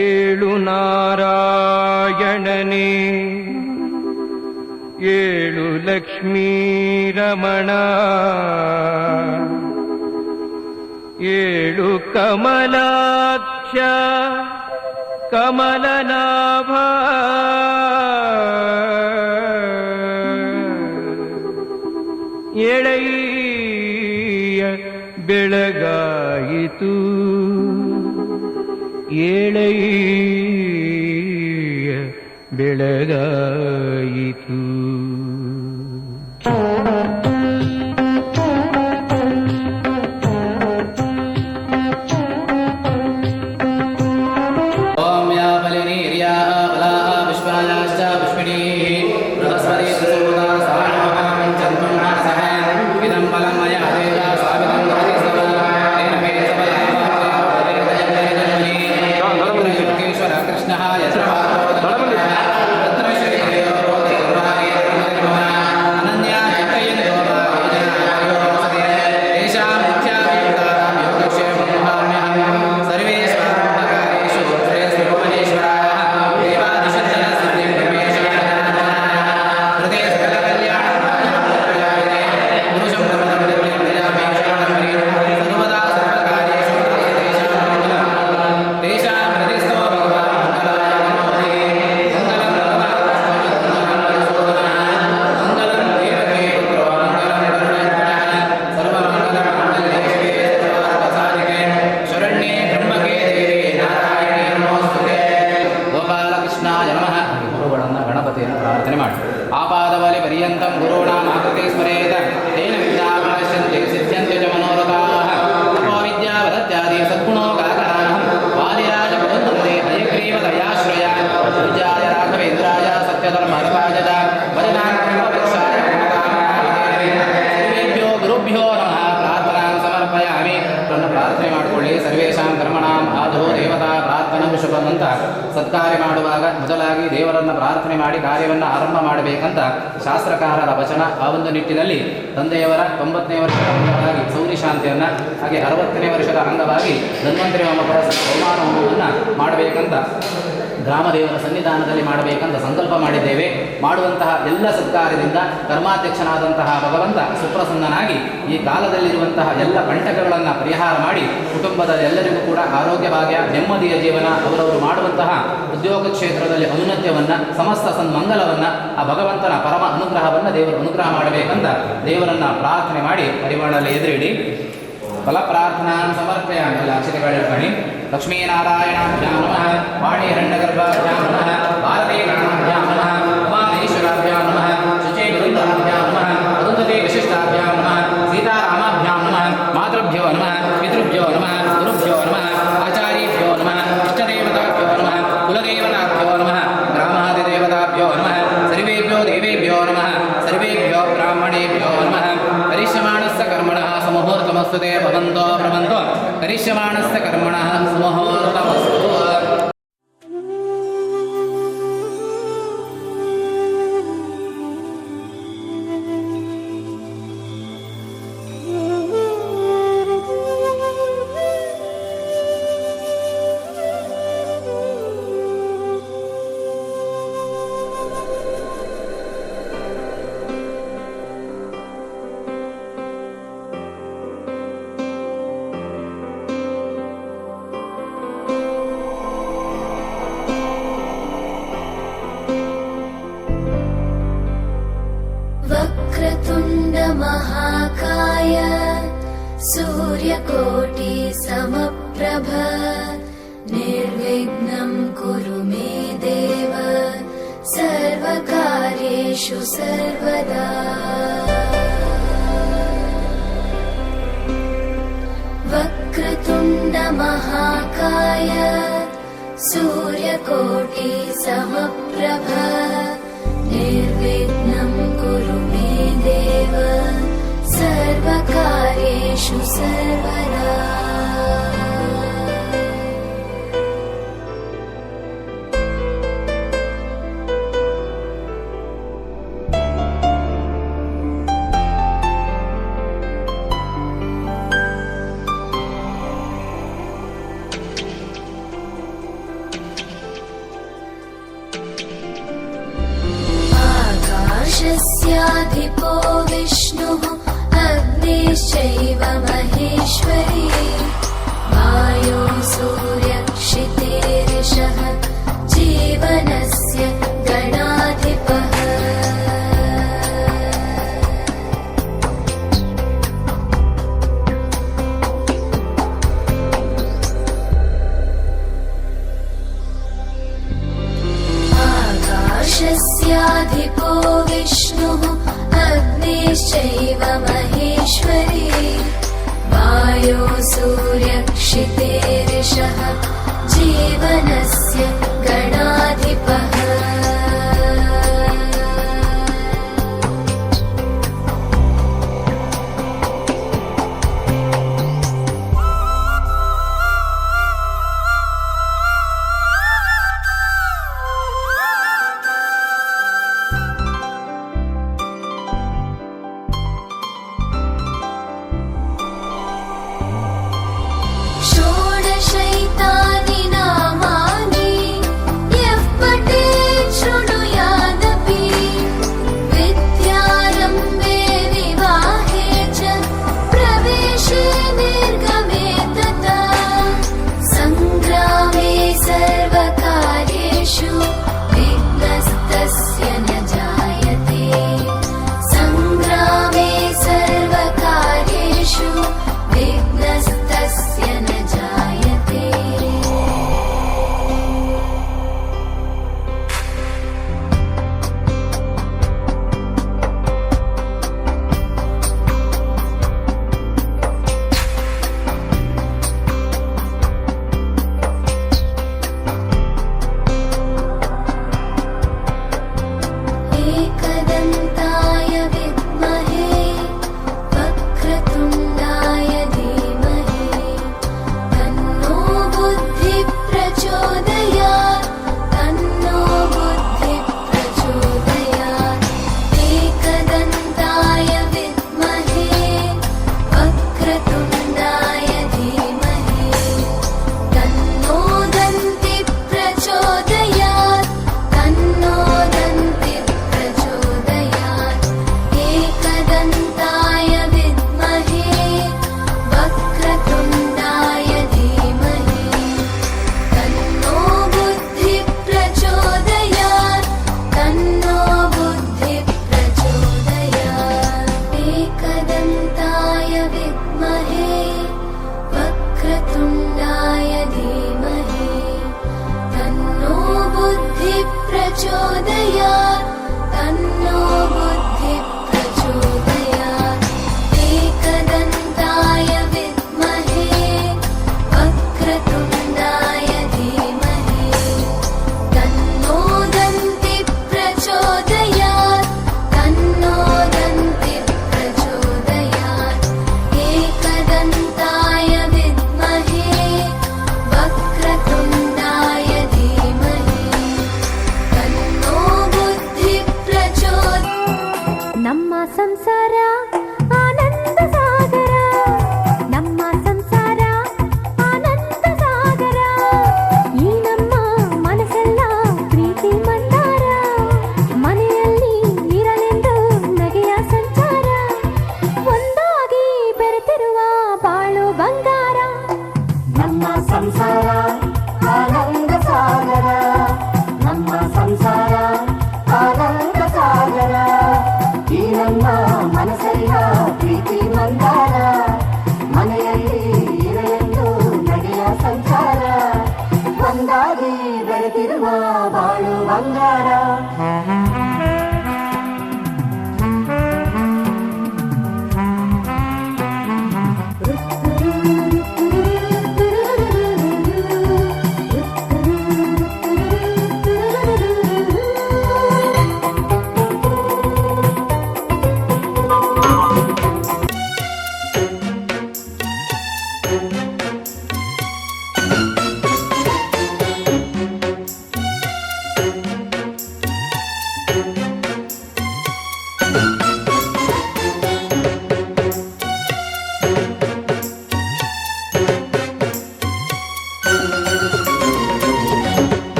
ಏಳು ನಾರಾಯಣನೇ ಏಳು ಲಕ್ಷ್ಮೀ ರಮಣ ಏಳು ಕಮಲಾಕ್ಷ ಕಮಲನಾಭ ಎಳೆಯ ಬೆಳಗಾಯಿತು ಏಳೆಯ ಬೆಳಗಾಯಿತು. ಆಪಾದವಲಿ ಪರ್ಯಂತಂ ಗುರುಣಾಂ ಆಕೃತಿ ಸ್ಮರೇತ ತೇನ ವಿದ್ಯಾ ಪ್ರಣಶ್ಯಂತೆ ಸಿದ್ಧ್ಯಂತೆ ಚ ಮನೋರಥಾಃ ತಪೋವಿದ್ಯಾ ವದತ್ಯಾದಿ ಸದ್ಗುಣೋಗಾಕರಾಃ ವಾದಿರಾಜ ಪ್ರಬಂಧಂತೆ ಹಯಗ್ರೀವ ದಯಾಶ್ರಯ ಪೂಜ್ಯಾಯ ರಾಘವೇಂದ್ರಾಯ ಸತ್ಯಧರ್ಮರತಾಯ ಚ ಭಜನಾಂಕೃಪವತ್ಸಾಯ ಸರ್ವೇಭ್ಯೋ ಗುರುಭ್ಯೋ ನಮಃ ಪ್ರಾರ್ಥನಾಂ ಸಮರ್ಪಯಾಮಿ. ಪ್ರಾರ್ಥನೆ ಮಾಡಿಕೊಳ್ಳಿ. ಸರ್ವೇಷಾಂ ಕರ್ಮಣಾಂ ಆದೋ ದೇವತಾ ಪ್ರಾರ್ಥನಾ ಶುಭಂ ಅಂತ ಸತ್ಕಾರ್ಯ ಮಾಡುವಾಗ ಮೊದಲಾಗಿ ದೇವರನ್ನು ಪ್ರಾರ್ಥನೆ ಮಾಡಿ ಕಾರ್ಯವನ್ನು ಆರಂಭ ಮಾಡಬೇಕಂತ ಶಾಸ್ತ್ರಕಾರರ ವಚನ. ಆ ಒಂದು ನಿಟ್ಟಿನಲ್ಲಿ ತಂದೆಯವರ 90ನೇ ವರ್ಷದ ಅಂಗವಾಗಿ ಸೌರಿ ಶಾಂತಿಯನ್ನು, ಹಾಗೆ 60ನೇ ವರ್ಷದ ಅಂಗವಾಗಿ ಧನ್ವಂತರಿ ಹೋಮಪರ ಹೋಮಾನ ಹೋಮವನ್ನು ಮಾಡಬೇಕಂತ ಗ್ರಾಮದೇವರ ಸನ್ನಿಧಾನದಲ್ಲಿ ಮಾಡಬೇಕಂತ ಸಂಕಲ್ಪ ಮಾಡಿದ್ದೇವೆ. ಮಾಡುವಂತಹ ಎಲ್ಲ ಸತ್ಕಾರ್ಯದಿಂದ ಕರ್ಮಾಧ್ಯಕ್ಷನಾದಂತಹ ಭಗವಂತ ಸುಪ್ರಸನ್ನನಾಗಿ ಈ ಕಾಲದಲ್ಲಿರುವಂತಹ ಎಲ್ಲ ಕಂಟಕಗಳನ್ನು ಪರಿಹಾರ ಮಾಡಿ ಕುಟುಂಬದ ಎಲ್ಲರಿಗೂ ಕೂಡ ಆರೋಗ್ಯ ಭಾಗ್ಯ ನೆಮ್ಮದಿಯ ಜೀವನ, ಅವರವರು ಮಾಡುವಂತಹ ಉದ್ಯೋಗ ಕ್ಷೇತ್ರದಲ್ಲಿ ಔನ್ನತ್ಯವನ್ನು, ಸಮಸ್ತ ಸನ್ಮಂಗಲವನ್ನು, ಆ ಭಗವಂತನ ಪರಮ ಅನುಗ್ರಹವನ್ನು ದೇವರು ಅನುಗ್ರಹ ಮಾಡಬೇಕಂತ ದೇವರನ್ನು ಪ್ರಾರ್ಥನೆ ಮಾಡಿ ಪರಿಮಾಣದಲ್ಲಿ ಎದುರಿಡಿ. ಫಲಪ್ರಾರ್ಥನಾ ಸಮರ್ಪಯಾಮಿ. ಅಕ್ಷತೆಗಳಿರ್ಪಣಿ. ಲಕ್ಷ್ಮೀನಾರಾಯಣಾಭ್ಯಾಂ ನಮಃ, ವಾಣಿಹಿರಣ್ಯಗರ್ಭಾಭ್ಯಾಂ ನಮಃ, ಭಾರತೀಗಣಾಭ್ಯಾಂ ನಮಃ, ಉಮಾಮಹೇಶ್ವರಾಭ್ಯಾಂ ನಮಃ, ಶುಚೀಗುರುಂಧರಾಭ್ಯಾಂ ನಮಃ, ಅರುಂಧತಿ ವಿಶಿಷ್ಟಾಭ್ಯಾಂ ನಮಃ, ಸೀತಾರಾಮಾಭ್ಯಾಂ ನಮಃ, ಮಾತೃಭ್ಯೋ ನಮಃ, ಪಿತೃಭ್ಯೋ ನಮಃ, ಗುರುಭ್ಯೋ ನಮಃ, ಆಚಾರ್ಯಭ್ಯೋ ನಮಃ, ಇಷ್ಟದೇವತಾಭ್ಯೋ ನಮಃ, ಕುಲದೇವತಾಭ್ಯೋ ನಮಃ, ಗ್ರಾಮಾದಿದೇವತಾಭ್ಯೋ ನಮಃ, ಸರ್ವೇಭ್ಯೋ ದೇವೇಭ್ಯೋ ನಮಃ, ಸರ್ವೇಭ್ಯೋ ಬ್ರಾಹ್ಮಣೇಭ್ಯೋ ನಮಃ. ಕರಿಷ್ಯಮಾಣಸ್ಯ ಕರ್ಮಣಃ ಸುಮುಹೂರ್ತಮಸ್ತುತೆ ಭವಂತೋ ಭ್ರಮಂತೋ ಕರಿಷ್ಯಮಾಣಸ್ಯ ಕರ್ಮಣಃ ಸುಮುಹೂರ್ತಮಸ್ತು. महाकाय सूर्यकोटि समप्रभ निर्विघ्नं कुरु मे देव सर्वकार्येषु सर्वदा। वक्रतुण्ड महाकाय सूर्यकोटि समप्रभ निर्विघ्नं कुरु मे देव सर्वकार्येषु सर्वदा। आकाशस्याधिपो विष्णुः अग्निश्चैव महेश्वरी वायो सूर्यक्षितेरिषः जीवनस्य गणाधिपः। आकाशस्याधिपो विष्णुः अग्निश्चैव महेश्वरी वायो सूर्यक्षितेरिषः जीवनस्य गणाधिपः। षोडशैतानि नामानि यः पठेत्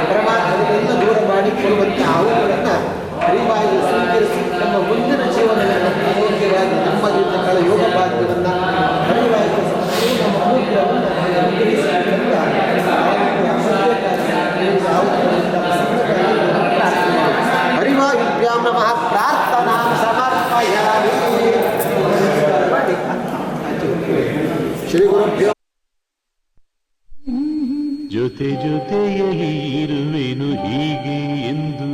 ಪರಮಾತ್ಮದಿಂದ ದೂರ ಮಾಡಿ ಕೊಡುವಂಥ ಅವುಗಳನ್ನು ಹರಿವಾಯು ಸ್ವೀಕರಿಸಿ ನಮ್ಮ ಮುಂದಿನ ಜೀವನವನ್ನು ಆರೋಗ್ಯವಾಗಿ ನೆಮ್ಮದಿಯಿಂದ ಯೋಗ ಭಾಗ್ಯವನ್ನು ಹರಿವಾಯು ನಮ್ಮ ಅನುಗ್ರಹವನ್ನು ಹರಿವಾಯುಭ್ಯಾಂ ನಮಃ ಪ್ರಾರ್ಥನಾ ಸಮರ್ಪಯಾಮಿ. ಶ್ರೀ ಗುರುಭ್ಯೋ. ಜೊತೆ ಜೊತೆಯಲ್ಲಿ ಇರುವೆನು ಹೀಗೆ ಎಂದು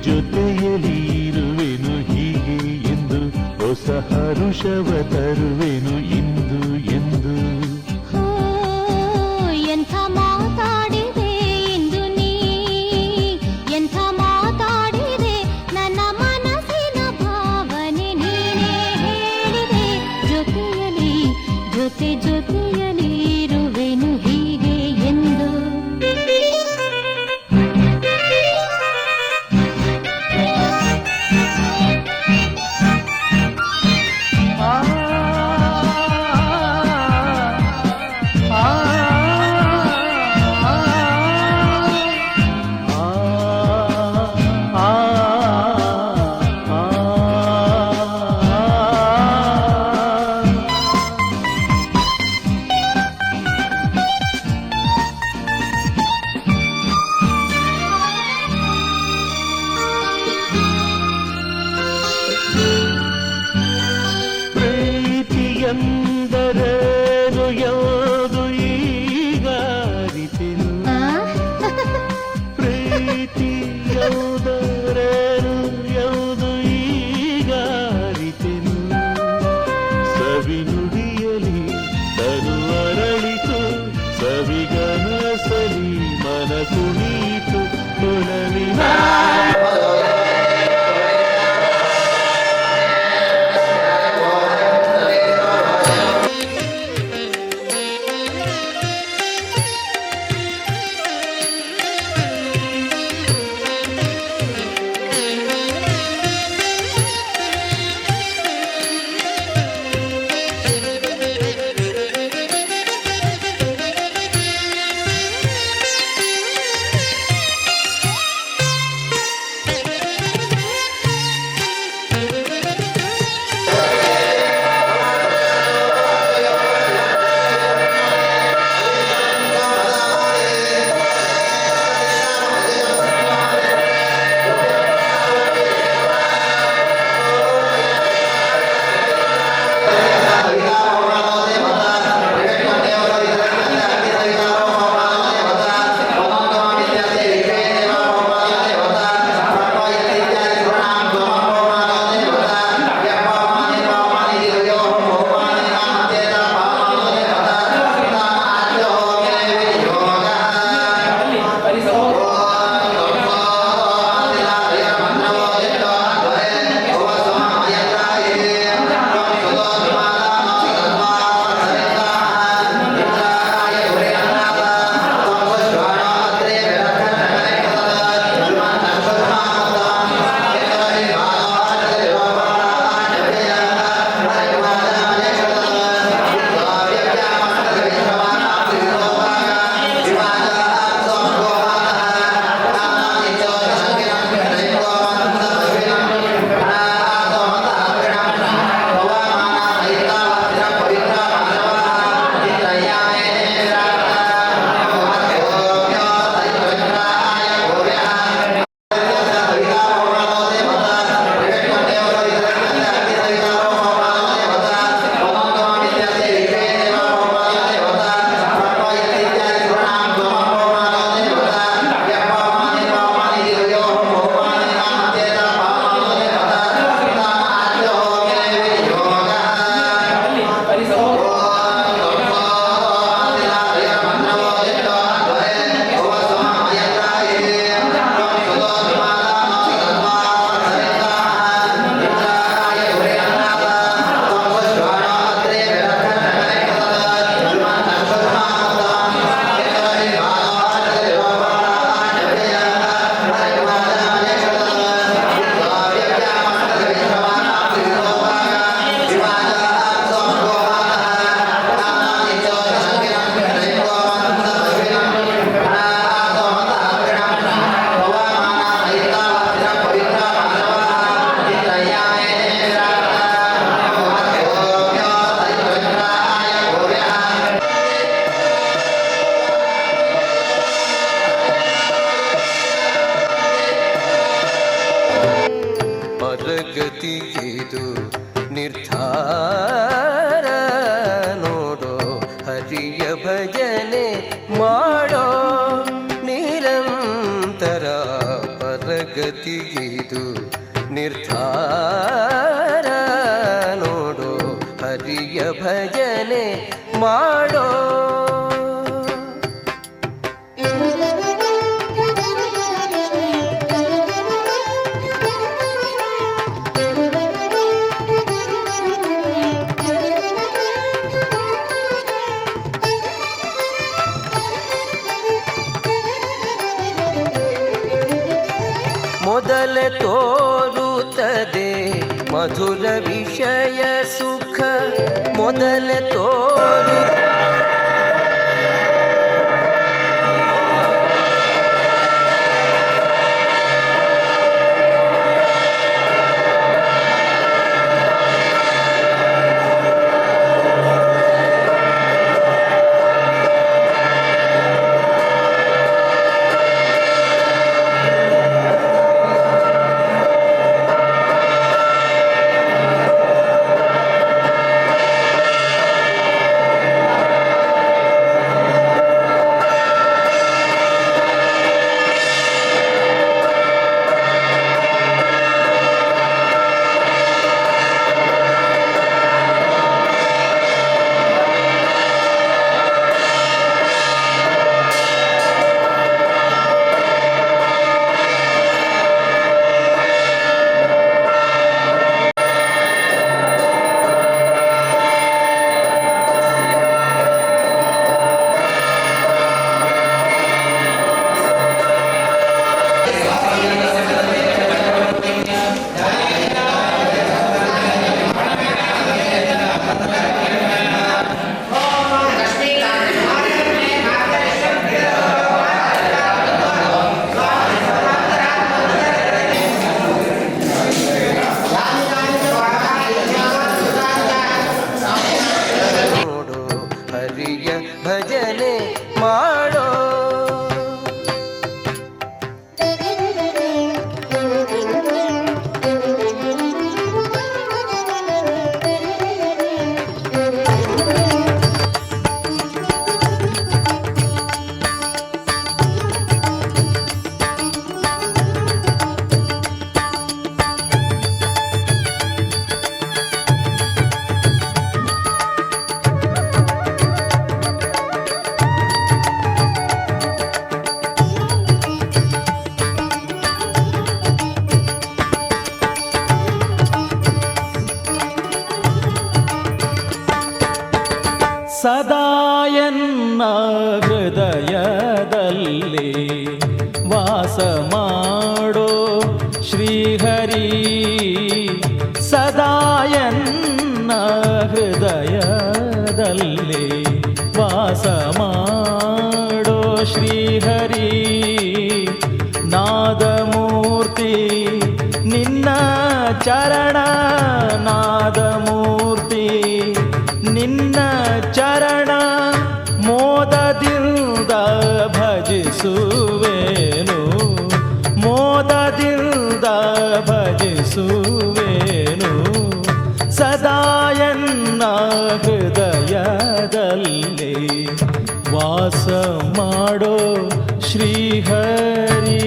ಜೊತೆಯಲ್ಲಿ ಇರುವೆನು ಹೀಗೆ ಎಂದು ಹೊಸ ಹರುಷವ ತರುವೆನು ಇಂದು ಎಂದು. ಎಂಥ ಮಾತಾಡಿದೆ ಇಂದು ನೀ, ಎಂಥ ಮಾತಾಡಿದೆ ನನ್ನ ಮನಸ್ಸಿನ ಭಾವನೆ ನೀನೇ ಹೇಳಿದೆ. ಜೊತೆಯಲ್ಲಿ ಜೊತೆಯಲ್ಲಿ ಇರುವೆನು ಹೀಗೆ ಎಂದು. ಎಂದರೇನು ಯಾವುದು ಈಗ ಅರಿತೆನು, ಪ್ರೀತಿ ಯಾವುದರೇನು ಯಾವುದು ಈಗ ಅರಿತೆನು. ಸವಿನುಡಿಯಲಿ ತನು ಅರಳಿತು, ಸವಿಗನಸಲಿ ಮನ ಕುಣಿತು. ಪುನವಿನ ಹರಿಯ ಭಜನೆ ಮಾಡೋ. ಮೊದಲೇ ತೋರುತ್ತದೆ ಮಧುರ ವಿಷಯ ಸುಖ, ಮೊದಲೇ ತೋರು ಭಜನೆ ಮಾಡೋ. ಸದಾಯನ್ನ ಹೃದಯದಲ್ಲಿ ವಾಸ ಮಾಡೋ ಶ್ರೀಹರಿ, ಸದಾಯನ್ನ ಹೃದಯದಲ್ಲಿ ವಾಸ ಮಾಡೋ ಶ್ರೀಹರಿ. ನಾದಮೂರ್ತಿ ನಿನ್ನ ಚರಣ, ನಾದಮೂರ್ತಿ ನಿನ್ನ ಚರಣ ಮೋದದಿಂದ ಭಜಿಸುವೇನು, ಮೋದದಿಂದ ಭಜಿಸುವೇನು. ಸದಾಯನ್ನ ಹೃದಯದಲ್ಲಿ ವಾಸ ಮಾಡೋ ಶ್ರೀಹರಿ.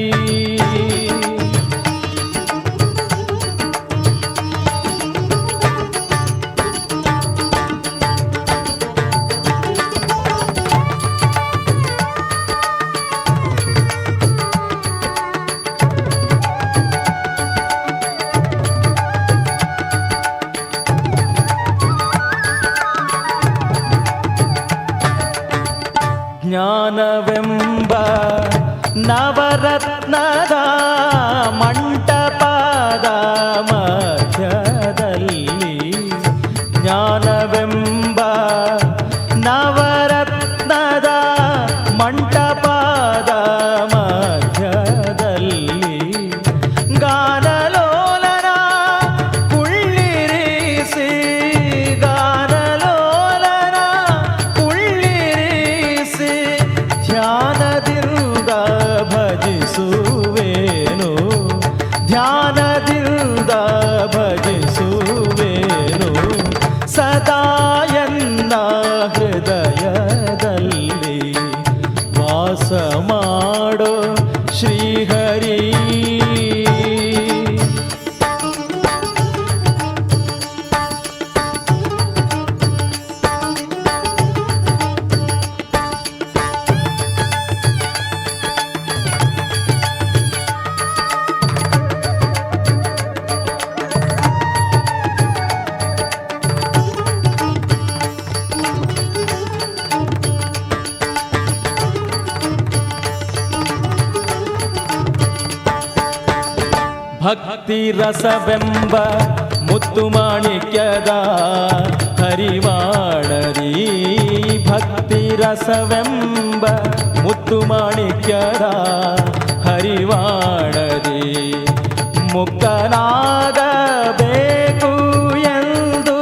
ಜ್ಞಾನವೆಂಬ ನವರತ್ನದ ಮಂಟಪದ ಮಧ್ಯದಲ್ಲಿ, ಜ್ಞಾನವೆಂಬ ನವರತ್ನದ ಮಂಟಪದ ಮಧ್ಯದಲ್ಲಿ ಗಾನಲೋಲನ ಕುಳ್ಳಿರಿಸಿ, ಗಾನಲೋಲನ ಕುಳ್ಳಿರಿಸಿ ಧ್ಯಾನದಿಂದ ಭಜಿಸುವೇನು, ಧ್ಯಾನದಿಂದ ಭಜಿಸುವೇನು. ಸದಾಯನ್ನ ಹೃದಯದಲ್ಲಿ ವಾಸ ಮಾಡೋ ಶ್ರೀಹರಿ. ಭಕ್ತಿ ರಸವೆಂಬ ಮುತ್ತು ಮಾಣಿಕ್ಯದ ಹರಿವಾಣದಿ ಭಕ್ತಿ ರಸವೆಂಬ ಮುತ್ತು ಮಾಣಿಕ್ಯದ ಹರಿವಾಣದಿ ಮುಕ್ತನಾಗಬೇಕು ಎಂದು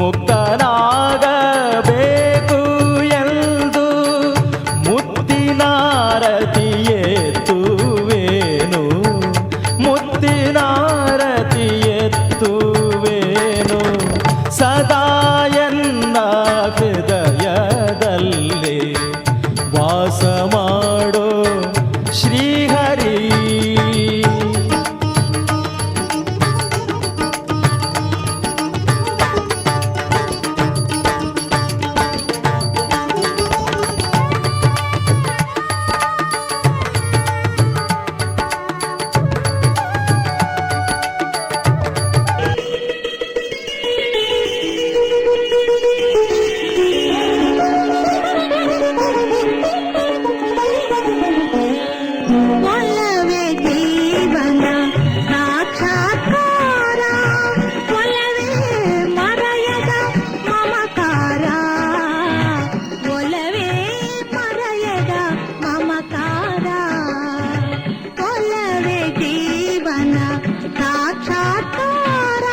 ಮುಕ್ತನಾಗಬೇಕು ಎಂದು ಮುತ್ತಿನಾರತಿ ಎತ್ತುವೇನು ಮುತ್ತಿನಾರತಿ ಎತ್ತುವೇನು ಸದಾ ಎನ್ನ ಹೃದಯದಲ್ಲಿ ವಾಸ ಮಾಡೋ ಶ್ರೀಹರಿ. ಒಲವೇ ಜೀವನ ಸಾಕ್ಷಾತ್ಕಾರ ಒಲವೇ ಮರೆಯದ ಮಮಕಾರ ಒಲವೇ ಮರೆಯದ ಮಮಕಾರ ಒಲವೇ ಜೀವನ ಸಾಕ್ಷಾತ್ಕಾರ.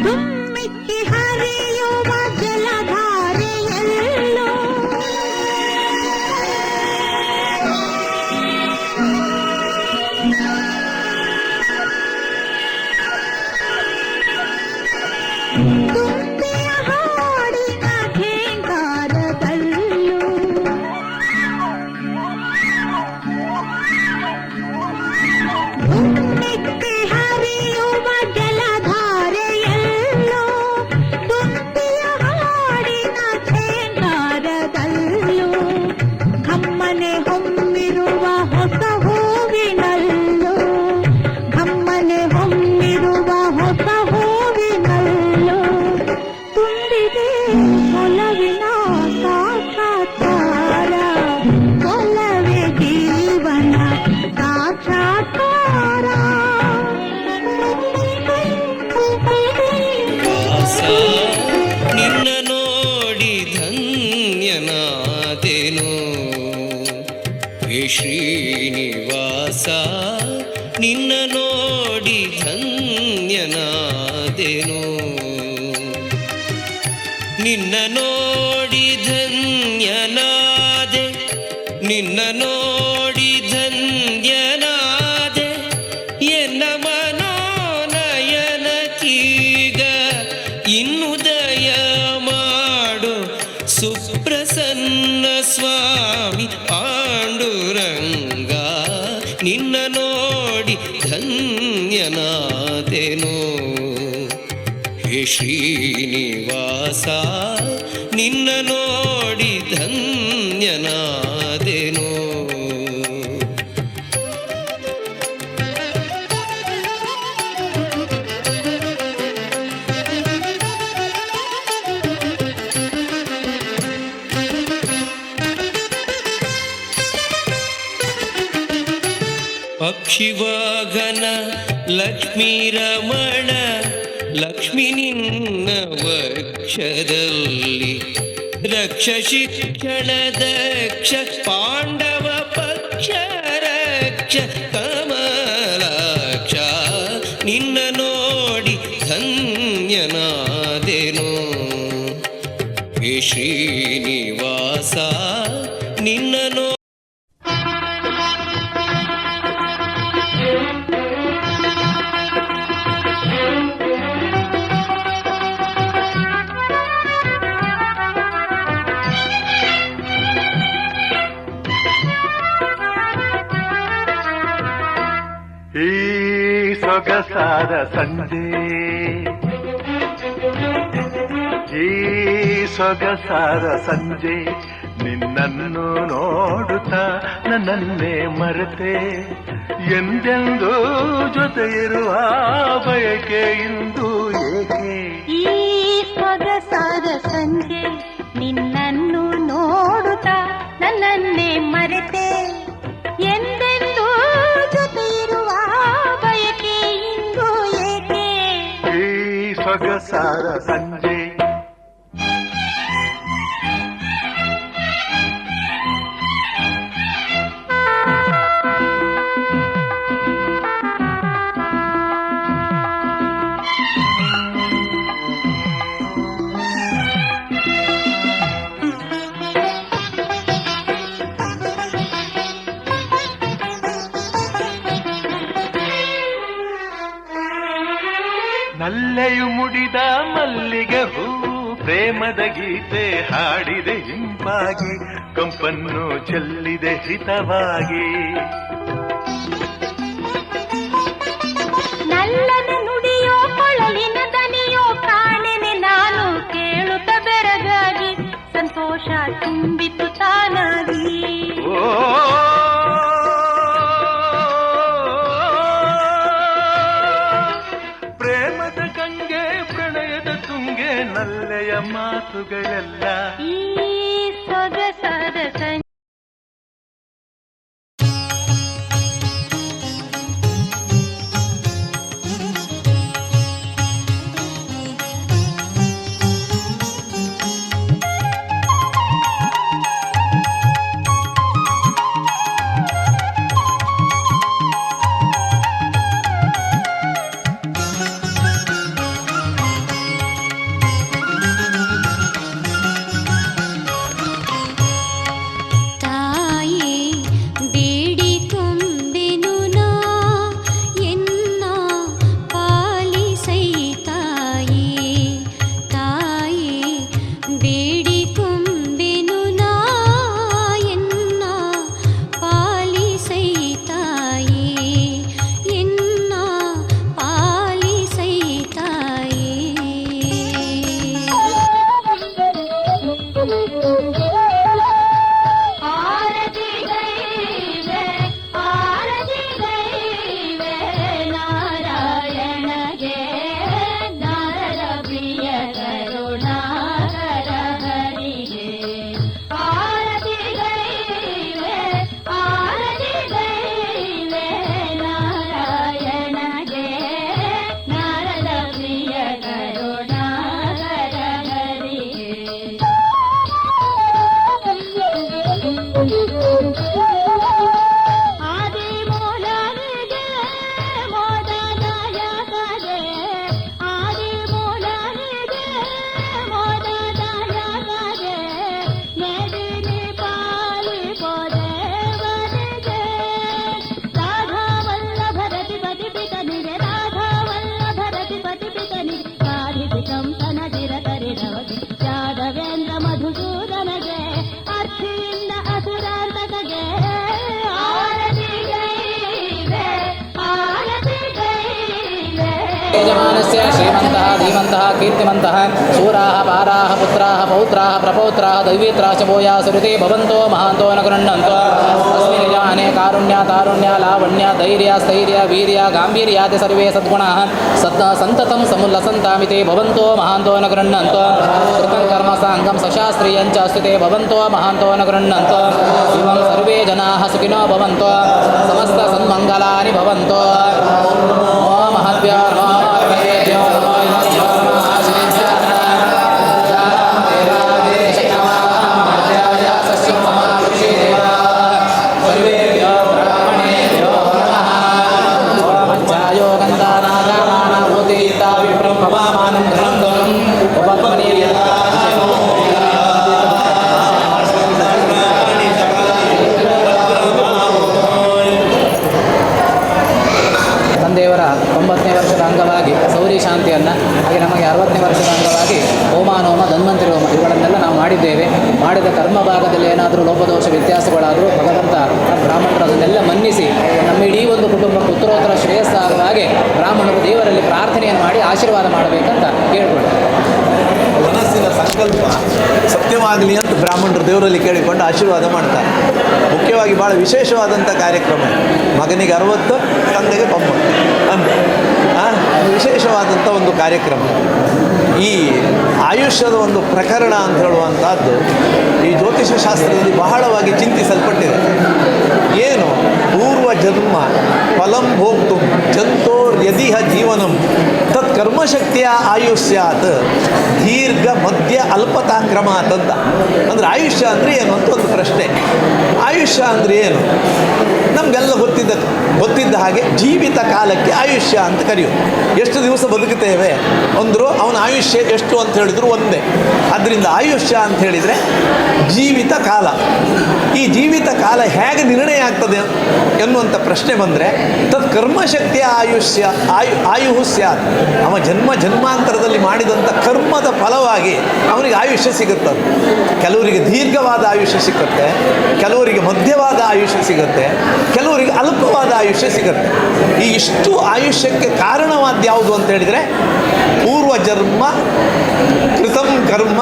ಧುಮ್ಮಿಕ್ಕಿ ಹರಿಯುವ ಜಲಧಾರೆಯಲ್ಲೋ ತುಂಬಿಯ ಹಾಡಿನ ಘೇಂಕಾರದಲ್ಲೂ ಧುಮ್ಮಿಕ್ಕಿ ಹರಿಯುವ ಜಲಧಾರೆಯಲ್ಲೋ ತುಂಬಿಯ ಹಾಡಿನ ಘೇಂಕಾರದಲ್ಲೂ ಘಮ್ಮನೆ ಹೊಮ್ಮಿರುವ ಹೊಸ ಹೂವಿನಲ್ಲೂ ಘಮ್ಮನೆ ಹೊಮ್ಮಿರುವ ಹೊಸ ಹೂವಿನಲ್ಲೂ ತುಂಬಿದೆ ಒಲವಿನ ಸಾಕ್ಷಾತ್ಕಾರ ಒಲವೇ ಜೀವನ ಸಾಕ್ಷಾತ್ಕಾರ. ಆಸ ನಿನ್ನ ನೋಡಿ ಧನ್ಯನಾದೆನು ಹೇ ಶ್ರೀನಿವಾಸ ನಿನ್ನ ನೋಡಿ ಧನ್ಯನಾದೆನು ನಿನ್ನ ನೋಡಿ ಧನ್ಯನಾದೆ ನಿನ್ನ ನೋಡಿ ಧನ್ಯನಾದೆ ಎನ್ನ ಮನೋನಯನ ಕೀಗ ಇನ್ನು ದಯ ಮಾಡು ಸುಪ್ರಸನ್ನ ಸ್ವಾಮಿ ಪಾಂಡುರಂಗ ನಿನ್ನ ನೋಡಿ ಧನ್ಯನಾದೆನು ಹೇ ಶ್ರೀನಿವಾಸ ನಿನ್ನ ನೋಡಿ ಧನ್ಯನಾದೆನು. ಪಕ್ಷಿವಾಗನ ಲಕ್ಷ್ಮೀ ರಮಣ ಲಕ್ಷ್ಮಿ ನಿನ್ನ ವಕ್ಷದಲ್ಲಿ ರಕ್ಷ ಶಿಕ್ಷಣ ದಕ್ಷ ಪಾಂಡವ ಪಕ್ಷ ರಕ್ಷ ಕಮಲಾಕ್ಷ ನಿನ್ನ ನೋಡಿ ಧನ್ಯನಾದೆನು ಹೇ ಶ್ರೀನಿವಾಸ ನಿನ್ನ ನೋಡಿ ಈ ಸೊಗಸಾದ ಸಂಜೆ ಈ ಸೊಗಸಾದ ಸಂಜೆ ನಿನ್ನನ್ನು ನೋಡುತ್ತಾ ನನ್ನನ್ನೇ ಮರೆತೆ ಎಂದೆಂದೂ ಜೊತೆ ಇರುವ ಬಯಕೆ ಇಂದು ಏಕೆ ಈ ಸೊಗಸಾದ ಸಂಜೆ ನಿನ್ನನ್ನು ನೋಡುತ್ತಾ ನನ್ನನ್ನೇ ಮರೆತೆ ಎಂದೆಂದೂ ಜೊತೆ ಇರುವ ಬಯಕೆ ಇಂದು ಏಕೆ ಈ ಸೊಗಸಾದ ಸಂಜೆ ನಲ್ಲೆಯು ಮುಡಿದ ಮಲ್ಲಿಗೆ ಹೂ ಪ್ರೇಮದ ಗೀತೆ ಹಾಡಿದೆ ಹಿಂಪಾಗಿ ಕಂಪನ್ನು ಚೆಲ್ಲಿದೆ ಹಿತವಾಗಿ ನಲ್ಲನ ನುಡಿಯೋ ಕೊಳಲಿನ ದನಿಯೋ ಕಾಣೆನೆ ನಾನು ಕೇಳುತ್ತ ಬೆರಗಾಗಿ ಸಂತೋಷ ತುಂಬಿತು ತಾನಾಗಿ ಪ್ರೇಮದ ಗಂಗೆ ಪ್ರಣಯದ ತುಂಗೆ ನಲ್ಲೆಯ ಮಾತುಗಳೆಲ್ಲ ಈ ಸೊಗಸಾದ ಸಂಜೆ ಯಜಮಾನಸ್ಯ ಶ್ರೀಮಂತಃ ಧೀಮಂತಃ ಕೀರ್ತಿಮಂತಃ ಶೂರಾಃ ಪಾರಾಃ ಪುತ್ರಾಃ ಪೌತ್ರಾಃ ಪ್ರಪೌತ್ರಾಃ ದೈವೀತ್ರಾಶ್ಚ ಭೂಯಾಸುರಿತೆ ಭವಂತೋ ಮಹಾಂತೋ ನ ಗೃಹ್ಣಂತು ಅಸ್ಮಿನ್ ಯಜಮಾನೆ ಕಾರುಣ್ಯ ತಾರುಣ್ಯ ಲಾವಣ್ಯ ಧೈರ್ಯ ಸ್ಥೈರ್ಯ ವೀರ್ಯ ಗಾಂಭೀರ್ಯಾದಿ ಸರ್ವೇ ಸದ್ಗುಣಾಃ ಸಂತತಂ ಸಮುಲ್ಲಸಂತಾಮಿತೆ ಭವಂತೋ ಮಹಾಂತೋ ನ ಗೃಹ್ಣಂತು ಕೃತಂ ಕರ್ಮ ಸಾಂಗಂ ಸಶಾಸ್ತ್ರೀಯಂಚ ಅಸ್ತುತೆ ಭವಂತೋ ಮಹಾಂತೋ ನ ಗೃಹ್ಣಂತು ಇವಂ ಸರ್ವೇ ಜನಾಃ ಸುಖಿನೋ ಭವಂತು ಸಮಸ್ತ ಸನ್ಮಂಗಲಾನಿ ಭವಂತು ಓಂ ಮಹದ್ಭ್ಯೋ ನಮಃ ಪಾರ್ವತೀಭ್ಯೋ ನಮೋ ನಮಃ ತಂದೆಯವರ 90ನೇ ವರ್ಷದ ಅಂಗವಾಗಿ ಸೌರಿ ಶಾಂತಿಯನ್ನು ಹಾಗೆ ನಮಗೆ 60ನೇ ವರ್ಷದ ಅಂಗವಾಗಿ ಹೋಮಾನೋಮ ಧನ್ವಂತರಿ ಹೋಮ ಇವುಗಳನ್ನೆಲ್ಲ ನಾವು ಮಾಡಿದ್ದೇವೆ. ಮಾಡಿದ ಕರ್ಮ ಭಾಗದಲ್ಲಿ ಏನಾದರೂ ಲೋಪದೋಷ ವ್ಯತ್ಯಾಸಗಳಾದರೂ ಭಗವಂತ ಬ್ರಾಹ್ಮಣರು ಅದನ್ನೆಲ್ಲ ಮನ್ನಿಸಿ ನಮ್ಮ ಇಡೀ ಒಂದು ನಿಮ್ಮದು ಕುಟುಂಬಕ್ಕೆ ಉತ್ತರೋತ್ತರ ಶ್ರೇಯಸ್ಸಾಗುವ ಹಾಗೆ ಬ್ರಾಹ್ಮಣರು ದೇವರಲ್ಲಿ ಪ್ರಾರ್ಥನೆಯನ್ನು ಮಾಡಿ ಆಶೀರ್ವಾದ ಮಾಡಬೇಕಂತ ಕೇಳ್ಕೊಳ್ತಾರೆ. ಮನಸ್ಸಿನ ಸಂಕಲ್ಪ ಸತ್ಯವಾಗಲಿ ಅಂತ ಬ್ರಾಹ್ಮಣರು ದೇವರಲ್ಲಿ ಕೇಳಿಕೊಂಡು ಆಶೀರ್ವಾದ ಮಾಡ್ತಾರೆ. ಮುಖ್ಯವಾಗಿ ಭಾಳ ವಿಶೇಷವಾದಂಥ ಕಾರ್ಯಕ್ರಮ. ಮಗನಿಗೆ 60, ತಂದೆಗೆ 90 ಅಂತ ವಿಶೇಷವಾದಂಥ ಒಂದು ಕಾರ್ಯಕ್ರಮ. ಈ ಆಯುಷ್ಯದ ಒಂದು ಪ್ರಕರಣ ಅಂತ ಹೇಳುವಂಥದ್ದು ಈ ಜ್ಯೋತಿಷ ಶಾಸ್ತ್ರದಲ್ಲಿ ಬಹಳವಾಗಿ ಚಿಂತಿಸಲ್ಪಟ್ಟಿದೆ. ಏನು ಪೂರ್ವ ಜನ್ಮ ಫಲಂ ಭೋಕ್ತು ಜಂತೋರ್ಯದಿಹ ಜೀವನಂ ತತ್ ಕರ್ಮಶಕ್ತಿಯ ಆಯುಷ್ಯಾತ್ ದೀರ್ಘ ಮಧ್ಯ ಅಲ್ಪತಾಕ್ರಮಾತ್ ಅಂತ. ಅಂದರೆ ಆಯುಷ್ಯ ಅಂದರೆ ಏನು ಅಂತ ಒಂದು ಪ್ರಶ್ನೆ. ಆಯುಷ್ಯ ಅಂದರೆ ಏನು? ನಮಗೆಲ್ಲ ಗೊತ್ತಿದ್ದ ಹಾಗೆ ಜೀವಿತ ಕಾಲಕ್ಕೆ ಆಯುಷ್ಯ ಅಂತ ಕರೆಯೋದು. ಎಷ್ಟು ದಿವಸ ಬದುಕುತ್ತೇವೆ ಅಂದರು ಅವನ ಆಯುಷ್ಯ ಎಷ್ಟು ಅಂತ ಹೇಳಿದ್ರು ಒಂದೇ. ಅದರಿಂದ ಆಯುಷ್ಯ ಅಂತ ಹೇಳಿದರೆ ಜೀವಿತ ಕಾಲ. ಈ ಜೀವಿತ ಕಾಲ ಹೇಗೆ ನಿರ್ಣಯ ಆಗ್ತದೆ ಎನ್ನುವಂಥ ಪ್ರಶ್ನೆ ಬಂದರೆ ತತ್ ಕರ್ಮಶಕ್ತಿಯ ಆಯುಹು ಸ್ಯಾತ್. ಅವ ಜನ್ಮಾಂತರದಲ್ಲಿ ಮಾಡಿದಂಥ ಕರ್ಮದ ಫಲವಾಗಿ ಅವನಿಗೆ ಆಯುಷ್ಯ ಸಿಗುತ್ತದೆ. ಕೆಲವರಿಗೆ ದೀರ್ಘವಾದ ಆಯುಷ್ಯ ಸಿಗುತ್ತೆ, ಕೆಲವರಿಗೆ ಮಧ್ಯವಾದ ಆಯುಷ್ಯ ಸಿಗುತ್ತೆ, ಕೆಲವರಿಗೆ ಅಲ್ಪವಾದ ಆಯುಷ್ಯ ಸಿಗುತ್ತೆ. ಈ ಇಷ್ಟು ಆಯುಷ್ಯಕ್ಕೆ ಕಾರಣವಾದ ಯಾವುದು ಅಂತ ಹೇಳಿದರೆ ಪೂರ್ವ ಜನ್ಮ ಕೃತಂ ಕರ್ಮ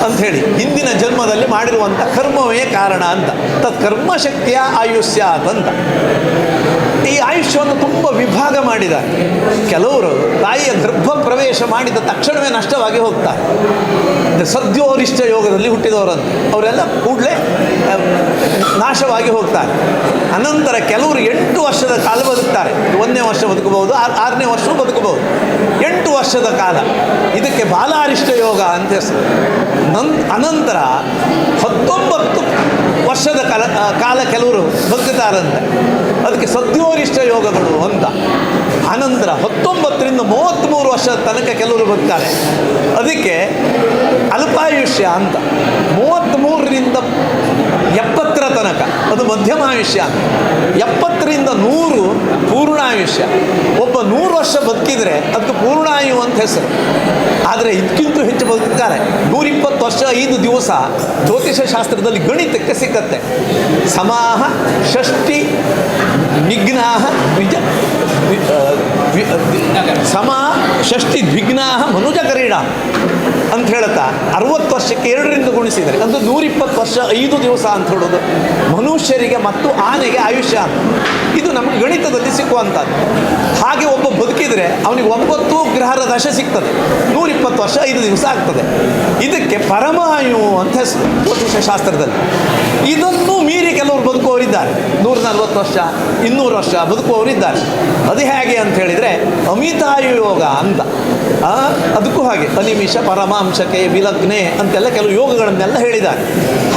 ಅಂಥೇಳಿ ಹಿಂದಿನ ಜನ್ಮದಲ್ಲಿ ಮಾಡಿರುವಂಥ ಕರ್ಮವೇ ಕಾರಣ ಅಂತ. ತತ್ ಕರ್ಮಶಕ್ತಿಯ ಆಯುಷ್ಯ ಅಂತ. ಈ ಆಯುಷ್ಯವನ್ನು ತುಂಬ ವಿಭಾಗ ಮಾಡಿದ್ದಾರೆ. ಕೆಲವರು ತಾಯಿಯ ಗರ್ಭ ಪ್ರವೇಶ ಮಾಡಿದ ತಕ್ಷಣವೇ ನಷ್ಟವಾಗಿ ಹೋಗ್ತಾರೆ. ಸದ್ಯೋರಿಷ್ಟ ಯೋಗದಲ್ಲಿ ಹುಟ್ಟಿದವರಂತೆ ಅವರೆಲ್ಲ ಕೂಡಲೇ ನಾಶವಾಗಿ ಹೋಗ್ತಾರೆ. ಅನಂತರ ಕೆಲವರು 8 ವರ್ಷದ ಕಾಲ ಬದುಕ್ತಾರೆ. 1ನೇ ವರ್ಷ ಬದುಕಬಹುದು, 6ನೇ ವರ್ಷವೂ ಬದುಕಬಹುದು. 8 ವರ್ಷದ ಕಾಲ, ಇದಕ್ಕೆ ಬಾಲಾರಿಷ್ಟ ಯೋಗ ಅಂತ ಹೆಸರು. ಅನಂತರ 19 ವರ್ಷದ ಕಾಲ ಕೆಲವರು ಬದುಕುತ್ತಾರಂತೆ, ಅದಕ್ಕೆ ಸದ್ಯೋರಿಷ್ಟ ಯೋಗಗಳು ಅಂತ. ಅನಂತರ 19ರಿಂದ 33 ವರ್ಷದ ತನಕ ಕೆಲವರು ಬದುಕ್ತಾರೆ, ಅದಕ್ಕೆ ಅಲ್ಪಾಯುಷ್ಯ ಅಂತ. 33ರಿಂದ 70ರ ತನಕ ಅದು ಮಧ್ಯಮಾಯುಷ್ಯ ಅಂತ. 70ರಿಂದ 100 ಪೂರ್ಣಾಯುಷ್ಯ. ಒಬ್ಬ 100 ವರ್ಷ ಬದುಕಿದರೆ ಅದಕ್ಕೆ ಪೂರ್ಣಾಯು ಅಂತ ಹೆಸರು. ಆದರೆ ಇದಕ್ಕಿಂತ ಹೆಚ್ಚು ಬದುಕ್ತಾರೆ. 120 ವರ್ಷ 5 ದಿವಸ ಜ್ಯೋತಿಷ ಶಾಸ್ತ್ರದಲ್ಲಿ ಗಣಿತಕ್ಕೆ ಸಿಕ್ಕತ್ತೆ. ಸಮಾಹ ಷಷ್ಠಿ ವಿಘ್ನಾಹ ಷಷ್ಠಿ ದ್ವಿಘ್ನಾಹ ಮನುಜ ಕರೀಣ ಅಂತ ಹೇಳುತ್ತಾ 60 ವರ್ಷಕ್ಕೆ 2ರಿಂದ ಗುಣಿಸಿದರೆ ಅದು 120 ವರ್ಷ 5 ದಿವಸ ಅಂತ ಹೇಳೋದು ಮನುಷ್ಯರಿಗೆ ಮತ್ತು ಆನೆಗೆ ಆಯುಷ್ಯ ಅಂತ. ಇದು ನಮಗೆ ಗಣಿತದಲ್ಲಿ ಸಿಕ್ಕುವಂಥದ್ದು. ಹಾಗೆ ಒಬ್ಬ ಬದುಕಿದರೆ ಅವನಿಗೆ 9 ಗ್ರಹರ ದಶೆ ಸಿಗ್ತದೆ, 120 ವರ್ಷ 5 ದಿವಸ ಆಗ್ತದೆ. ಇದಕ್ಕೆ ಪರಮಾಯು ಅಂತ ಹೆಸರು ಜ್ಯೋತಿಷ ಶಾಸ್ತ್ರದಲ್ಲಿ. ಇದನ್ನು ಮೀರಿ ಕೆಲವರು ಬದುಕುವವರಿದ್ದಾರೆ, 140 ವರ್ಷ 200 ವರ್ಷ ಬದುಕುವವರಿದ್ದಾರೆ. ಅದು ಹೇಗೆ ಅಂತ ಹೇಳಿದರೆ ಅಮಿತಾಯು ಯೋಗ ಅಂತ. ಅದಕ್ಕೂ ಹಾಗೆ ಅನಿಮಿಷ ಪರಮಾಂಶಕ್ಕೆ ವಿಲಗ್ನೆ ಅಂತೆಲ್ಲ ಕೆಲವು ಯೋಗಗಳನ್ನೆಲ್ಲ ಹೇಳಿದ್ದಾರೆ.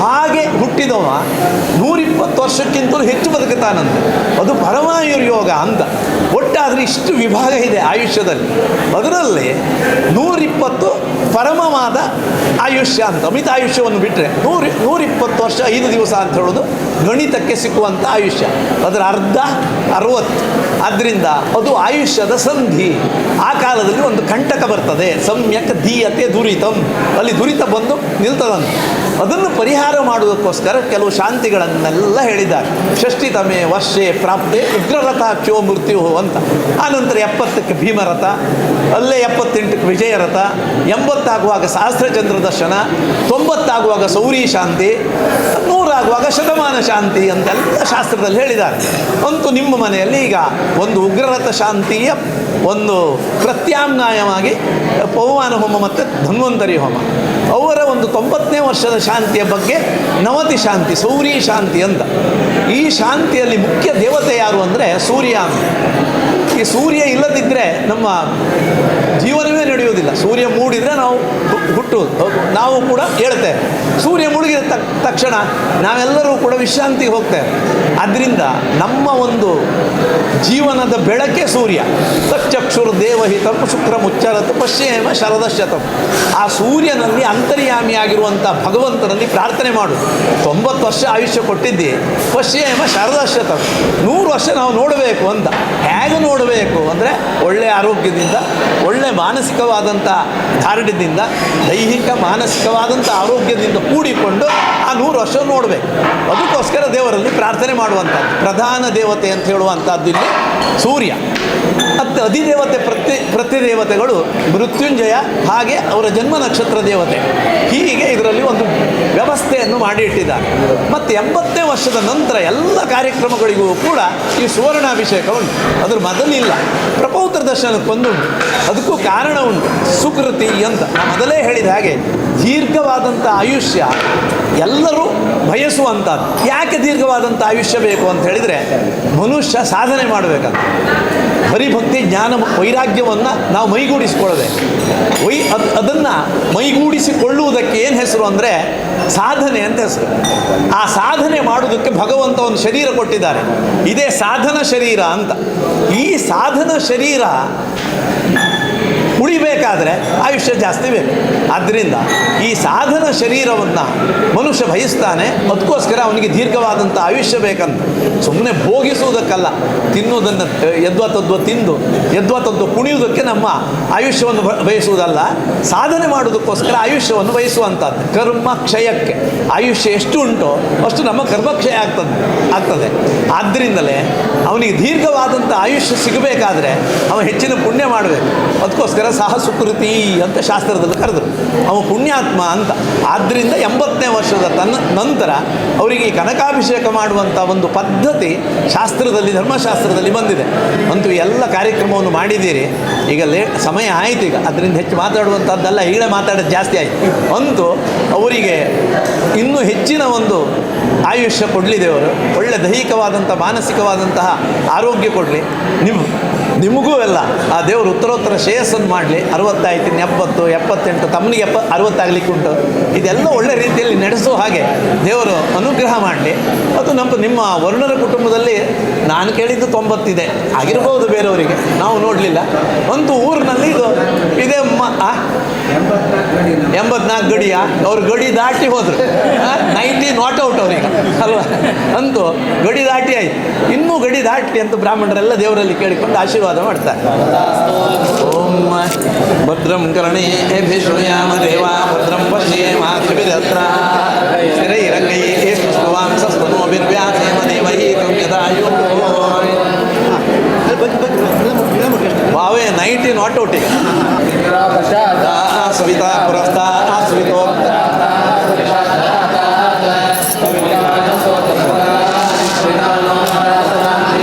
ಹಾಗೆ ಹುಟ್ಟಿದವ 120 ವರ್ಷಕ್ಕಿಂತಲೂ ಹೆಚ್ಚು ಬದುಕುತ್ತಾನಂತೆ, ಅದು ಪರಮಾಯುರ್ ಯೋಗ ಅಂತ. ಒಟ್ಟಾದರೆ ಇಷ್ಟು ವಿಭಾಗ ಇದೆ ಆಯುಷ್ಯದಲ್ಲಿ. ಅದರಲ್ಲಿ 120 ಪರಮವಾದ ಆಯುಷ್ಯ ಅಂತ. ಅಮಿತ ಆಯುಷ್ಯವನ್ನು ಬಿಟ್ಟರೆ 120 ವರ್ಷ 5 ದಿವಸ ಅಂತ ಹೇಳೋದು ಗಣಿತಕ್ಕೆ ಸಿಕ್ಕುವಂಥ ಆಯುಷ್ಯ. ಅದರ ಅರ್ಧ 60. ಆದ್ದರಿಂದ ಅದು ಆಯುಷ್ಯದ ಸಂಧಿ. ಆ ಕಾಲದಲ್ಲಿ ಒಂದು ಕಂಟಕ ಬರ್ತದೆ, ಸಮ್ಯಕ್ ದೀಯತೆ ದುರಿತಂ, ಅಲ್ಲಿ ದುರಿತ ಬಂದು ನಿಲ್ತದಂತೆ. ಅದನ್ನು ಪರಿಹಾರ ಮಾಡುವುದಕ್ಕೋಸ್ಕರ ಕೆಲವು ಶಾಂತಿಗಳನ್ನೆಲ್ಲ ಹೇಳಿದ್ದಾರೆ. ಷಷ್ಠಿತಮೇ ವರ್ಷೆ ಪ್ರಾಪ್ತೆ ಉಗ್ರರಥಾಖ್ಯೋ ಮೃತ್ಯು ಅಂತ. ಆನಂತರ 70ಕ್ಕೆ ಭೀಮರಥ, ಅಲ್ಲೇ 78ಕ್ಕೆ ವಿಜಯರಥ, 80 ಆಗುವಾಗ ಸಹಸ್ರಚಂದ್ರ ದರ್ಶನ, 90 ಆಗುವಾಗ ಸೌರಿ ಶಾಂತಿ, 100 ಆಗುವಾಗ ಶತಮಾನ ಶಾಂತಿ ಅಂತೆಲ್ಲ ಶಾಸ್ತ್ರದಲ್ಲಿ ಹೇಳಿದ್ದಾರೆ. ಅಂತೂ ನಿಮ್ಮ ಮನೆಯಲ್ಲಿ ಈಗ ಒಂದು ಉಗ್ರರಥ ಶಾಂತಿಯ ಒಂದು ಪ್ರತ್ಯಾಮ್ನಾಯವಾಗಿ ಪವಮಾನ ಹೋಮ ಮತ್ತು ಧನ್ವಂತರಿ ಹೋಮ, ಅವರ ಒಂದು 90ನೇ ವರ್ಷದ ಶಾಂತಿಯ ಬಗ್ಗೆ ನವತಿ ಶಾಂತಿ, ಸೌರಿ ಶಾಂತಿ ಅಂತ. ಈ ಶಾಂತಿಯಲ್ಲಿ ಮುಖ್ಯ ದೇವತೆ ಯಾರು ಅಂದರೆ ಸೂರ್ಯ. ಈ ಸೂರ್ಯ ಇಲ್ಲದಿದ್ದರೆ ನಮ್ಮ ಜೀವನವೇ ನಡೆಯುವುದಿಲ್ಲ. ಸೂರ್ಯ ಮೂಡಿದರೆ ನಾವು ಹುಟ್ಟುವುದು, ನಾವು ಕೂಡ ಹೇಳ್ತೇವೆ. ಸೂರ್ಯ ಮುಳುಗಿದ ತಕ್ಷಣ ನಾವೆಲ್ಲರೂ ಕೂಡ ವಿಶ್ರಾಂತಿಗೆ ಹೋಗ್ತೇವೆ. ಆದ್ದರಿಂದ ನಮ್ಮ ಒಂದು ಜೀವನದ ಬೆಳಕೆ ಸೂರ್ಯ. ತಚ್ಚಕ್ಷುರ್ ದೇವಹಿತಂ ಶುಕ್ರ ಮುಚ್ಚರತು ಪಶ್ಯೇಮ ಶರದಶತಂ. ಆ ಸೂರ್ಯನಲ್ಲಿ ಅಂತರ್ಯಾಮಿಯಾಗಿರುವಂಥ ಭಗವಂತನಲ್ಲಿ ಪ್ರಾರ್ಥನೆ ಮಾಡು. 90 ವರ್ಷ ಆಯುಷ್ಯ ಕೊಟ್ಟಿದ್ದೆ, ಪಶ್ಯೇಮ ಶರದಶತಂ, 100 ವರ್ಷ ನಾವು ನೋಡಬೇಕು ಅಂತ. ಹೇಗೆ ನೋಡಬೇಕು ಅಂದರೆ ಒಳ್ಳೆಯ ಆರೋಗ್ಯದಿಂದ, ಒಳ್ಳೆ ಮಾನಸಿಕವಾಗಿ ವಿಶೇಷವಾದಂಥ ಧಾರ್ಢ್ಯದಿಂದ ದೈಹಿಕ ಮಾನಸಿಕವಾದಂಥ ಆರೋಗ್ಯದಿಂದ ಕೂಡಿಕೊಂಡು ಆ 100 ವರ್ಷ ನೋಡಬೇಕು. ಅದಕ್ಕೋಸ್ಕರ ದೇವರಲ್ಲಿ ಪ್ರಾರ್ಥನೆ ಮಾಡುವಂಥದ್ದು. ಪ್ರಧಾನ ದೇವತೆ ಅಂತ ಹೇಳುವಂಥದ್ದು ಇಲ್ಲಿ ಸೂರ್ಯ. ಮತ್ತು ಅಧಿದೇವತೆ ಪ್ರತಿದೇವತೆಗಳು ಮೃತ್ಯುಂಜಯ, ಹಾಗೆ ಅವರ ಜನ್ಮ ನಕ್ಷತ್ರ ದೇವತೆ. ಹೀಗೆ ಇದರಲ್ಲಿ ಒಂದು ವ್ಯವಸ್ಥೆಯನ್ನು ಮಾಡಿ ಇಟ್ಟಿದ್ದಾರೆ. ಮತ್ತು 80ನೇ ವರ್ಷದ ನಂತರ ಎಲ್ಲ ಕಾರ್ಯಕ್ರಮಗಳಿಗೂ ಕೂಡ ಈ ಸುವರ್ಣಾಭಿಷೇಕ ಉಂಟು. ಅದ್ರ ಮೊದಲಿಲ್ಲ. ಪ್ರಪೌತ್ರ ದರ್ಶನಕ್ಕೊಂದುಂಟು. ಅದಕ್ಕೂ ಕಾರಣ ಉಂಟು. ಸುಕೃತಿ ಅಂತ ನಾನು ಮೊದಲೇ ಹೇಳಿದ ಹಾಗೆ ದೀರ್ಘವಾದಂಥ ಆಯುಷ್ಯ ಎಲ್ಲರೂ ಬಯಸುವಂಥದ್ದು. ಯಾಕೆ ದೀರ್ಘವಾದಂಥ ಆಯುಷ್ಯ ಬೇಕು ಅಂತ ಹೇಳಿದರೆ ಮನುಷ್ಯ ಸಾಧನೆ ಮಾಡಬೇಕಂತ. ಹರಿಭಕ್ತಿ ಜ್ಞಾನ ವೈರಾಗ್ಯವನ್ನು ನಾವು ಮೈಗೂಡಿಸಿಕೊಳ್ಳಬೇಕು. ಅದನ್ನು ಮೈಗೂಡಿಸಿಕೊಳ್ಳುವುದಕ್ಕೆ ಏನು ಹೆಸರು ಅಂದರೆ ಸಾಧನೆ ಅಂತ ಹೆಸರು. ಆ ಸಾಧನೆ ಮಾಡುವುದಕ್ಕೆ ಭಗವಂತ ಒಂದು ಶರೀರ ಕೊಟ್ಟಿದ್ದಾರೆ. ಇದೇ ಸಾಧನ ಶರೀರ ಅಂತ. ಈ ಸಾಧನ ಶರೀರ ಉಳಿಬೇಕಾದ್ರೆ ಆಯುಷ್ಯ ಜಾಸ್ತಿ ಬೇಕು. ಆದ್ದರಿಂದ ಈ ಸಾಧನ ಶರೀರವನ್ನು ಮನುಷ್ಯ ಬಯಸ್ತಾನೆ. ಅದಕ್ಕೋಸ್ಕರ ಅವನಿಗೆ ದೀರ್ಘವಾದಂಥ ಆಯುಷ್ಯ ಬೇಕಂತ. ಸುಮ್ಮನೆ ಭೋಗಿಸುವುದಕ್ಕಲ್ಲ, ತಿನ್ನುವುದನ್ನು ಯದ್ವಾ ತಿಂದು ಯದ್ವಾ ಕುಣಿಯುವುದಕ್ಕೆ ನಮ್ಮ ಆಯುಷ್ಯವನ್ನು ಬಯಸುವುದಲ್ಲ. ಸಾಧನೆ ಮಾಡುವುದಕ್ಕೋಸ್ಕರ ಆಯುಷ್ಯವನ್ನು ಬಯಸುವಂಥದ್ದು. ಕರ್ಮ ಕ್ಷಯಕ್ಕೆ ಆಯುಷ್ಯ ಎಷ್ಟು ಉಂಟೋ ಅಷ್ಟು ನಮ್ಮ ಕರ್ಮಕ್ಷಯ ಆಗ್ತದೆ. ಆದ್ದರಿಂದಲೇ ಅವನಿಗೆ ದೀರ್ಘವಾದಂಥ ಆಯುಷ್ಯ ಸಿಗಬೇಕಾದ್ರೆ ಅವ ಹೆಚ್ಚಿನ ಪುಣ್ಯ ಮಾಡಬೇಕು. ಅದಕ್ಕೋಸ್ಕರ ಸಹ ಸುಕೃತಿ ಅಂತ ಶಾಸ್ತ್ರದಲ್ಲಿ ಕರೆದರು. ಅವ ಪುಣ್ಯಾತ್ಮ ಅಂತ. ಆದ್ದರಿಂದ 80ನೇ ವರ್ಷದ ನಂತರ ಅವರಿಗೆ ಈ ಕನಕಾಭಿಷೇಕ ಮಾಡುವಂಥ ಒಂದು ಪದ್ಧತಿ ಶಾಸ್ತ್ರದಲ್ಲಿ, ಧರ್ಮಶಾಸ್ತ್ರದಲ್ಲಿ ಬಂದಿದೆ. ಅಂತೂ ಎಲ್ಲ ಕಾರ್ಯಕ್ರಮವನ್ನು ಮಾಡಿದ್ದೀರಿ. ಈಗ ಸಮಯ ಆಯಿತು. ಈಗ ಅದರಿಂದ ಹೆಚ್ಚು ಮಾತಾಡುವಂಥದ್ದೆಲ್ಲ ಈಗಲೇ ಮಾತಾಡೋದು ಜಾಸ್ತಿ ಆಯಿತು. ಅಂತೂ ಅವರಿಗೆ ಇನ್ನೂ ಹೆಚ್ಚಿನ ಒಂದು ಆಯುಷ್ಯ ಕೊಡಲಿ ದೇವರು. ಒಳ್ಳೆ ದೈಹಿಕವಾದಂಥ ಮಾನಸಿಕವಾದಂತಹ ಆರೋಗ್ಯ ಕೊಡಲಿ. ನಿಮಗೂ ಎಲ್ಲ ಆ ದೇವರು ಉತ್ತರೋತ್ತರ ಶ್ರೇಯಸ್ಸನ್ನು ಮಾಡಲಿ. 60 ಆಯ್ತು, 70, 78, ತಮ್ಮನಿಗೆ 60 ಉಂಟು. ಇದೆಲ್ಲ ಒಳ್ಳೆ ರೀತಿಯಲ್ಲಿ ನಡೆಸೋ ಹಾಗೆ ದೇವರು ಅನುಗ್ರಹ ಮಾಡಲಿ. ಅದು ನಿಮ್ಮ ವರ್ಣರ ಕುಟುಂಬದಲ್ಲಿ ನಾನು ಕೇಳಿದ್ದು 90 ಇದೆ, ಆಗಿರ್ಬೋದು ಬೇರೆಯವರಿಗೆ, ನಾವು ನೋಡಲಿಲ್ಲ. ಒಂದು ಊರಿನಲ್ಲಿ ಇದೇ 84 ಗಡಿಯ ಅವ್ರು ಗಡಿ ದಾಟಿ ಹೋದರು. 90 ನಾಟ್ ಔಟ್ ಅವ್ರಿಗೆ ಅಲ್ವಾ. ಅಂತೂ ಗಡಿ ದಾಟಿ ಆಯ್ತು. ಇನ್ನೂ ಗಡಿ ದಾಟಿ ಅಂತ ಬ್ರಾಹ್ಮಣರೆಲ್ಲ ದೇವರಲ್ಲಿ ಕೇಳಿಕೊಂಡು ಆಶೀರ್ವಾದ ಮಾಡ್ತಾರೆ. ಓಂ ಭದ್ರಂ ಕರ್ಣೇಭಿಃ ಶೃಣುಯಾಮ ದೇವಾ ಭದ್ರಂ ಪಶ್ಯೇಮಾಕ್ಷಿಭಿರತ್ರ ಸ್ಥಿರೈರಂಗೈಃ ಸ್ತುವಾಂಸಸ್ತನೋಭಿರ್ವ್ಯಾಸೇನ ದೇವೈಃ ಕವ್ಯದಾಯೋ. ಭಾವೇ 90 ನಾಟ್ ಔಟ್. ಈಗ ಸವಿತಾ ಪುರಸ್ತಾ ಸವಿತೋಕ್ತ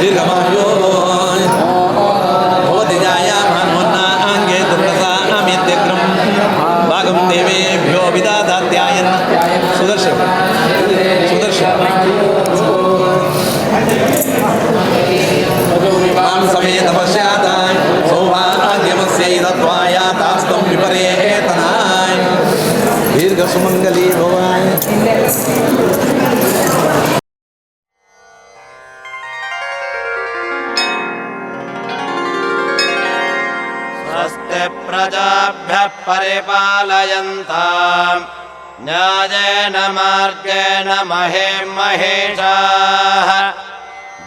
ದೀರ್ಘಮಾಯೋ ಭವತಿ ಜಾಯಮಾನೋನ್ನ ಅಂಗೇ ದುರ್ಗಸಾ ಅಮಿತ್ಯಗ್ರಂ ಭಾಗಂ ದೇವೇಭ್ಯೋ ವಿದಾದಾತ್ಯಾಯನ್. ಸುದರ್ಶನ ಮಾಂ ಸಮೇತ ಪಶ್ಚಾತ್ ಸೌಭಾಗ್ಯಮಸ್ಯೈ ದತ್ವಾಯ ತಾಸ್ತಂ ವಿಪರೇತನಾಯ ದೀರ್ಘ ಸುಮಂಗಲಿ ಭವಾಯ. ಸ್ವಸ್ತಿ ಪ್ರಜಾಭ್ಯಃ ಪರಿಪಾಲಯಂತಾಂ ನ್ಯಾಯೇನ ಮಾರ್ಗೇಣ ಮಹೇಶಾಃ.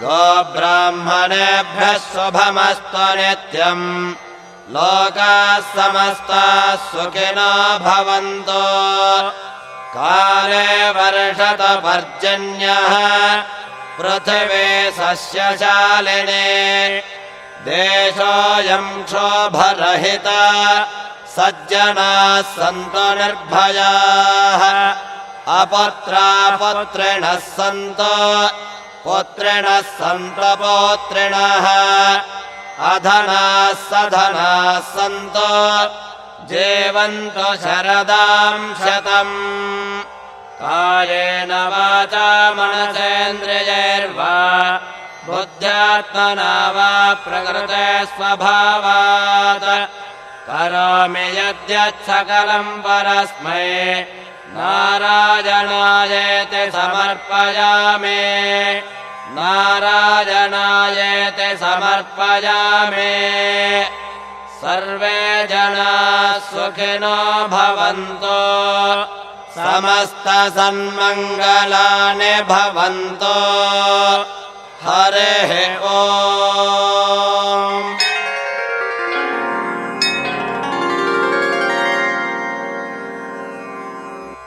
ಗೋಬ್ರಾಹ್ಮಣೇಭ್ಯಃ ಶುಭಮಸ್ತು ನಿತ್ಯಂ. ಲೋಕಾಃ ಸಮಸ್ತಾಃ ಸುಖಿನೋ ಭವಂತು. ಕಾಲೇ ವರ್ಷತ ಪರ್ಜನ್ಯಃ ಪೃಥಿವೀ ಸಸ್ಯಶಾಲಿನಿ. ದೇಶೋऽಯಂ ಕ್ಷೋಭರಹಿತಃ ಸಜ್ಜನಾಃ ಸन्तु ನಿರ್ಭಯಾಃ. ಅಪುತ್ರಾः ಪುತ್ರಿಣಃ सन्तु पुत्रिणः सन्तु पौत्रिणः. अधनाः सधनाः सन्तु जीवन्तु शरदां शतम्. कायेन वाचा मनसेन्द्रियैर्वा बुद्ध्यात्मना वा प्रकृते स्वभावात् करोमि यद्यत् सकलं परस्मै नारायणायेति समर्पयामि. नारायणायेति समर्पयामि. सर्वे जनाः सुखिनो भवन्तु. समस्तसन्मङ्गलानि भवन्तु. हरिः